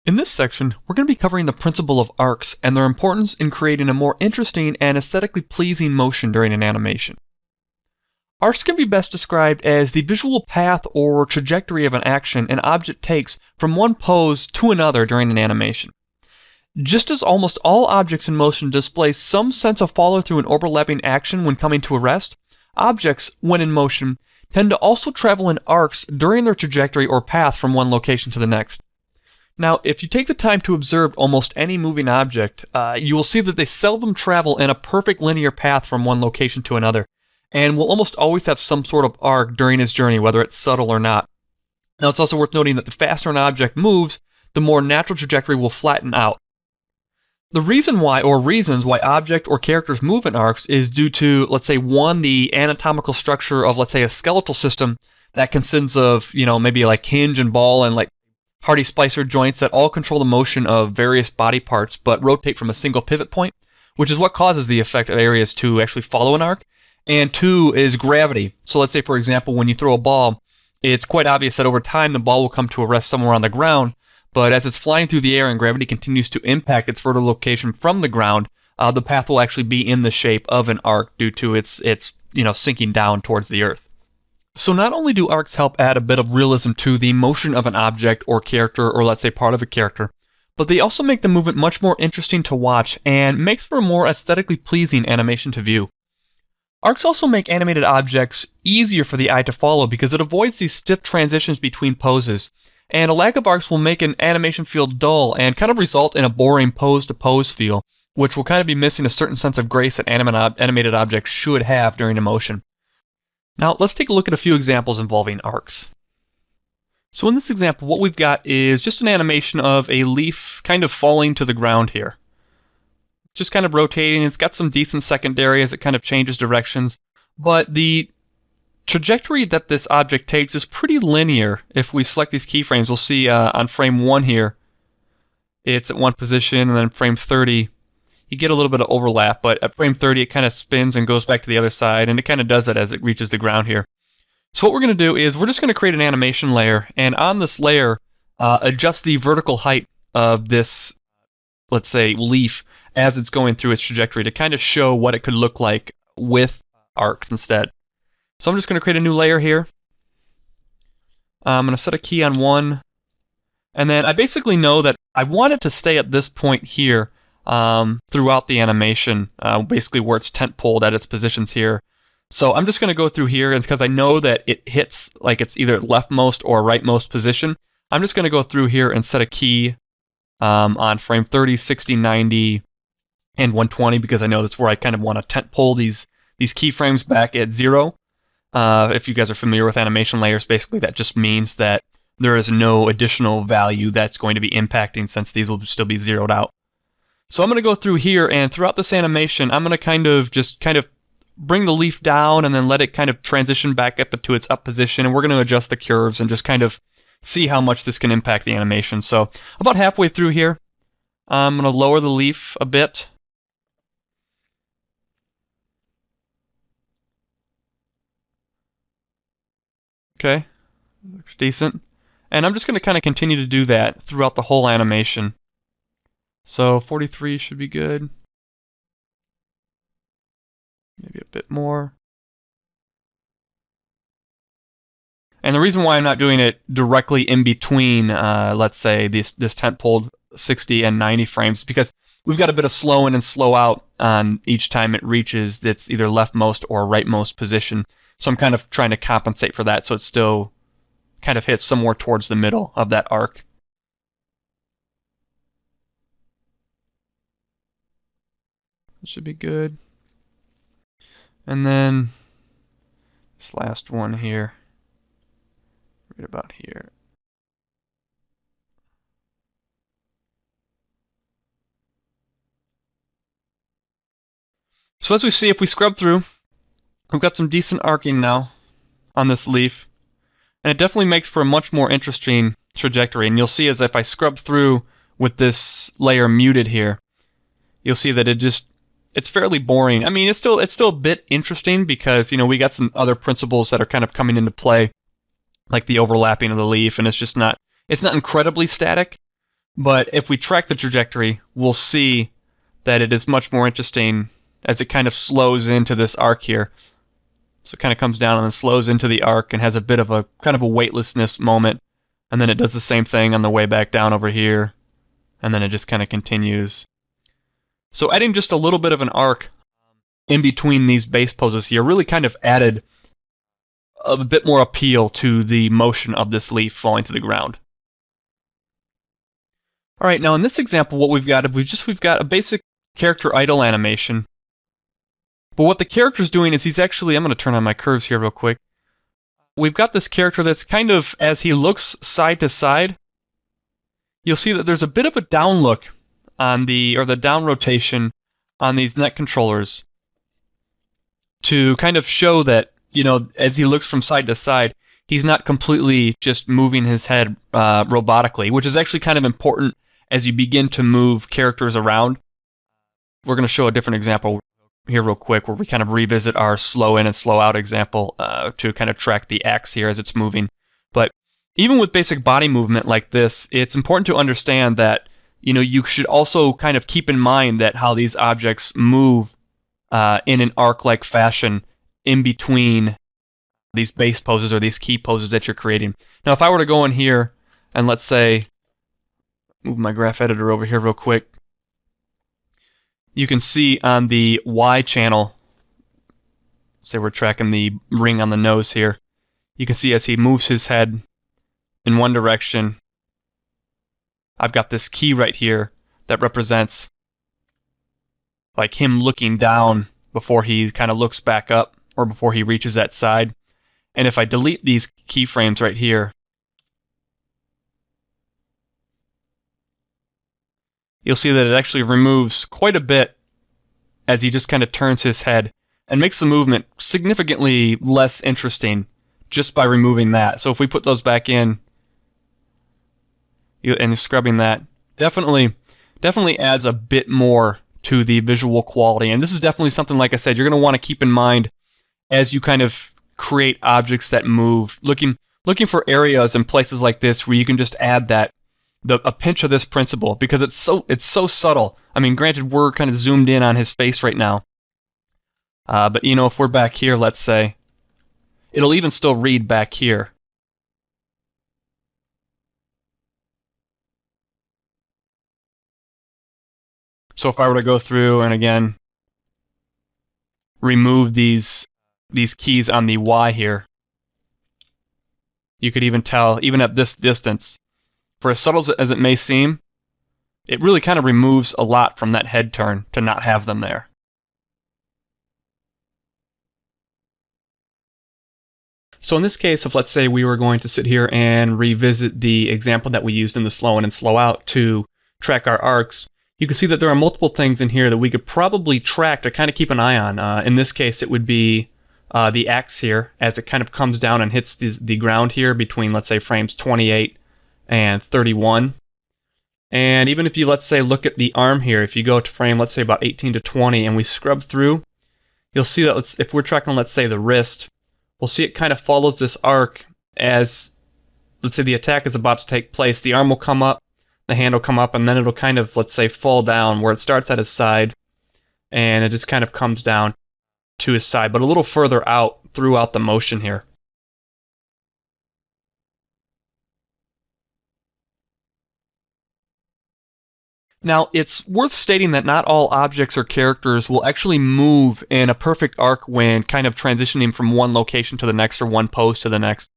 In this section, we're going to be covering the principle of arcs and their importance in creating a more interesting and aesthetically pleasing motion during an animation. Arcs can be best described as the visual path or trajectory of an action an object takes from one pose to another during an animation. Just as almost all objects in motion display some sense of follow-through and overlapping action when coming to a rest, objects, when in motion, tend to also travel in arcs during their trajectory or path from one location to the next. Now, if you take the time to observe almost any moving object, you will see that they seldom travel in a perfect linear path from one location to another, and will almost always have some sort of arc during its journey, whether it's subtle or not. Now, it's also worth noting that the faster an object moves, the more natural trajectory will flatten out. The reason why, or reasons why object or characters move in arcs is due to, let's say, one, the anatomical structure of, let's say, a skeletal system that consists of, maybe like hinge and ball and like hardy splicer joints that all control the motion of various body parts but rotate from a single pivot point, which is what causes the effect of areas to actually follow an arc. And two is gravity. So let's say, for example, when you throw a ball, it's quite obvious that over time the ball will come to a rest somewhere on the ground. But as it's flying through the air and gravity continues to impact its vertical location from the ground, the path will actually be in the shape of an arc due to its sinking down towards the earth. So not only do arcs help add a bit of realism to the motion of an object or character, or let's say part of a character, but they also make the movement much more interesting to watch and makes for a more aesthetically pleasing animation to view. Arcs also make animated objects easier for the eye to follow because it avoids these stiff transitions between poses. And a lack of arcs will make an animation feel dull and kind of result in a boring pose-to-pose feel, which will kind of be missing a certain sense of grace that animated objects should have during a motion. Now, let's take a look at a few examples involving arcs. So in this example, what we've got is just an animation of a leaf kind of falling to the ground here. Just kind of rotating. It's got some decent secondary as it kind of changes directions, but the trajectory that this object takes is pretty linear. If we select these keyframes, we'll see on frame 1 here, it's at one position, and then frame 30, you get a little bit of overlap, but at frame 30 it kind of spins and goes back to the other side, and it kind of does that as it reaches the ground here. So what we're going to do is we're just going to create an animation layer, and on this layer, adjust the vertical height of this, let's say, leaf as it's going through its trajectory to kind of show what it could look like with arcs instead. So I'm just going to create a new layer here. I'm going to set a key on 1. And then I basically know that I want it to stay at this point here throughout the animation, basically where it's tent poled at its positions here. So I'm just going to go through here, and because I know that it hits like it's either leftmost or rightmost position, I'm just going to go through here and set a key on frame 30, 60, 90, and 120 because I know that's where I kind of want to tent pole these keyframes back at 0. If you guys are familiar with animation layers, basically that just means that there is no additional value that's going to be impacting since these will still be zeroed out. So I'm going to go through here, and throughout this animation, I'm going to just bring the leaf down and then let it kind of transition back up to its up position, and we're going to adjust the curves and just kind of see how much this can impact the animation. So about halfway through here, I'm going to lower the leaf a bit. Okay, looks decent. And I'm just going to kind of continue to do that throughout the whole animation. So 43 should be good. Maybe a bit more. And the reason why I'm not doing it directly in between, let's say, this tent-poled 60 and 90 frames is because we've got a bit of slow in and slow out on each time it reaches its either leftmost or rightmost position. So I'm kind of trying to compensate for that so it still kind of hits somewhere towards the middle of that arc. That should be good. And then this last one here, right about here. So as we see, if we scrub through, we've got some decent arcing now on this leaf, and it definitely makes for a much more interesting trajectory. And you'll see as if I scrub through with this layer muted here, you'll see that it's fairly boring. I mean, it's still a bit interesting because, you know, we got some other principles that are kind of coming into play, like the overlapping of the leaf, and it's not incredibly static, But if we track the trajectory, we'll see that it is much more interesting as it kind of slows into this arc here. So it kind of comes down and then slows into the arc and has a bit of a kind of a weightlessness moment. And then it does the same thing on the way back down over here. And then it just kind of continues. So adding just a little bit of an arc in between these base poses here really kind of added a bit more appeal to the motion of this leaf falling to the ground. Alright, now in this example what we've got, we've got a basic character idle animation. But what the character's doing is he's actually, I'm going to turn on my curves here real quick. We've got this character that's kind of, as he looks side to side, you'll see that there's a bit of a down look on the down rotation on these neck controllers to kind of show that, you know, as he looks from side to side, he's not completely just moving his head robotically, which is actually kind of important as you begin to move characters around. We're going to show a different example here real quick where we kind of revisit our slow in and slow out example to kind of track the axe here as it's moving. But even with basic body movement like this, it's important to understand that, you know, you should also kind of keep in mind that how these objects move in an arc-like fashion in between these base poses or these key poses that you're creating. Now if I were to go in here and let's say, move my graph editor over here real quick, you can see on the Y channel, say we're tracking the ring on the nose here, you can see as he moves his head in one direction, I've got this key right here that represents like him looking down before he kind of looks back up or before he reaches that side. And if I delete these keyframes right here, you'll see that it actually removes quite a bit as he just kind of turns his head and makes the movement significantly less interesting just by removing that. So if we put those back in and scrubbing that, definitely adds a bit more to the visual quality. And this is definitely something, like I said, you're going to want to keep in mind as you kind of create objects that move, looking for areas and places like this where you can just add that a pinch of this principle, because it's so subtle. I mean, granted, we're kind of zoomed in on his face right now, but you know, if we're back here, let's say, it'll even still read back here. So if I were to go through and again remove these keys on the Y here, you could even tell, even at this distance, for as subtle as it may seem, it really kind of removes a lot from that head turn to not have them there. So in this case, if let's say we were going to sit here and revisit the example that we used in the slow in and slow out to track our arcs, you can see that there are multiple things in here that we could probably track to kind of keep an eye on. In this case, it would be the axe here as it kind of comes down and hits the ground here between, let's say, frames 28 and 31. And even if you, let's say, look at the arm here, if you go to frame, let's say, about 18 to 20, and we scrub through, you'll see that if we're tracking, let's say, the wrist, we'll see it kind of follows this arc as, let's say, the attack is about to take place. The arm will come up, the hand will come up, and then it'll kind of, let's say, fall down where it starts at his side, and it just kind of comes down to his side, but a little further out throughout the motion here. Now, it's worth stating that not all objects or characters will actually move in a perfect arc when kind of transitioning from one location to the next or one pose to the next.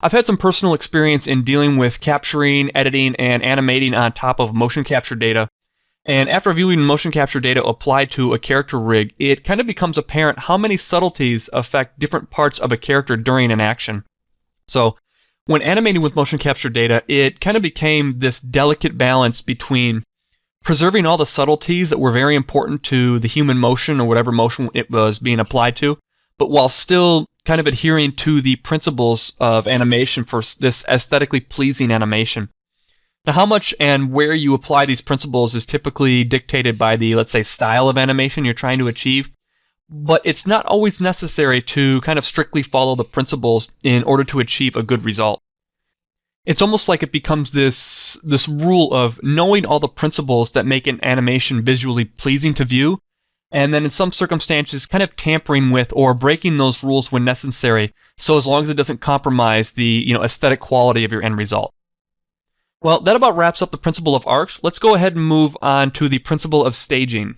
I've had some personal experience in dealing with capturing, editing, and animating on top of motion capture data, and after viewing motion capture data applied to a character rig, it kind of becomes apparent how many subtleties affect different parts of a character during an action. So, when animating with motion capture data, it kind of became this delicate balance between preserving all the subtleties that were very important to the human motion or whatever motion it was being applied to, but while still kind of adhering to the principles of animation for this aesthetically pleasing animation. Now, how much and where you apply these principles is typically dictated by the, let's say, style of animation you're trying to achieve, but it's not always necessary to kind of strictly follow the principles in order to achieve a good result. It's almost like it becomes this rule of knowing all the principles that make an animation visually pleasing to view, and then in some circumstances kind of tampering with or breaking those rules when necessary, so as long as it doesn't compromise the aesthetic quality of your end result. Well, that about wraps up the principle of arcs. Let's go ahead and move on to the principle of staging.